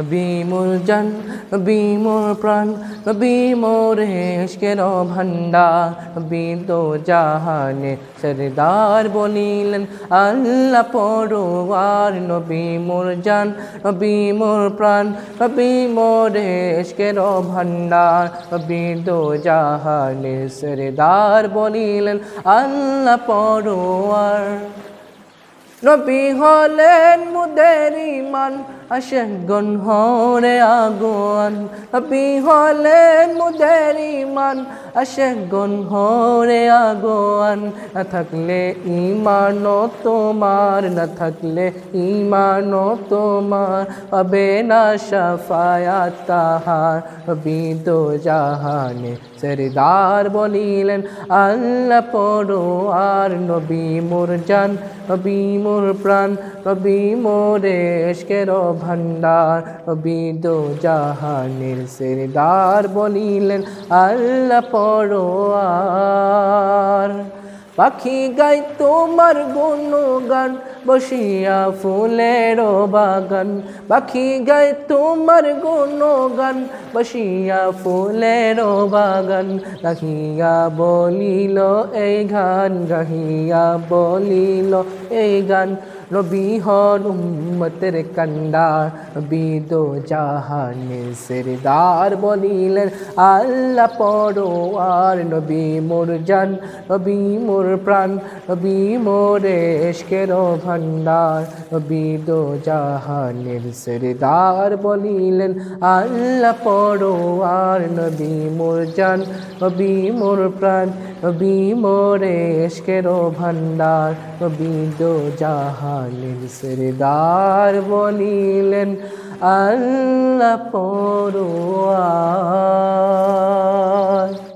নবী মোর জান, নবী মোর প্রাণ, নবী মোর ইশকের ভান্ডার, নবী দো জাহানে সরদার বলিলেন আল্লাহ পরওয়ার। নবী মোর জান, নবী মোর প্রাণ, নবী মোর ইশকের ভান্ডার, নবী দো জাহানে সরদার বলিলেন আল্লাহ পরওয়ার। নবী হলেন মুদের ঈমান, আশিকগণ হরে আগুয়ান। নবী হলেন মুদের ঈমান, আশিকগণ হরে আগুয়ান। না থাকলে ঈমান তোমার, না থাকলে ঈমান তোমার, পাবে না শাফায়াত তাহার। নবী দো জাহানে সরদার বলিলেন আল্লাহ পরওয়ার। নবী মোর জান, নবী মোর প্রাণ, নবী মোর ইশকের ভান্ডার, নবী দো জাহানের সরদার বলিলেন আল্লাহ পরওয়ার। পাখি গায় তোমার গুণগান, বসিয়া ফুলের বাগান। পাখি গায় তোমার গুণগান, বসিয়া ফুলের বাগান। গাহিয়া বলিল এই গান, গাহিয়া বলিল এই গান। নবী হন উম্মতের কান্ডার, নবী দো জাহানের সরদার বলিলেন আল্লাহ পরওয়ার। নবী মোর জান, নবী মোর প্রাণ, নবী মোর ইশকের ভান্ডার, নবী দো জাহানের সরদার বলিলেন আল্লাহ পরওয়ার। নবী মোর জান, নবী মোর প্রাণ, নবী মোর ইশকের ভান্ডার, নবী দো জাহানের সরদার বলিলেন আল্লাহ পরওয়ার।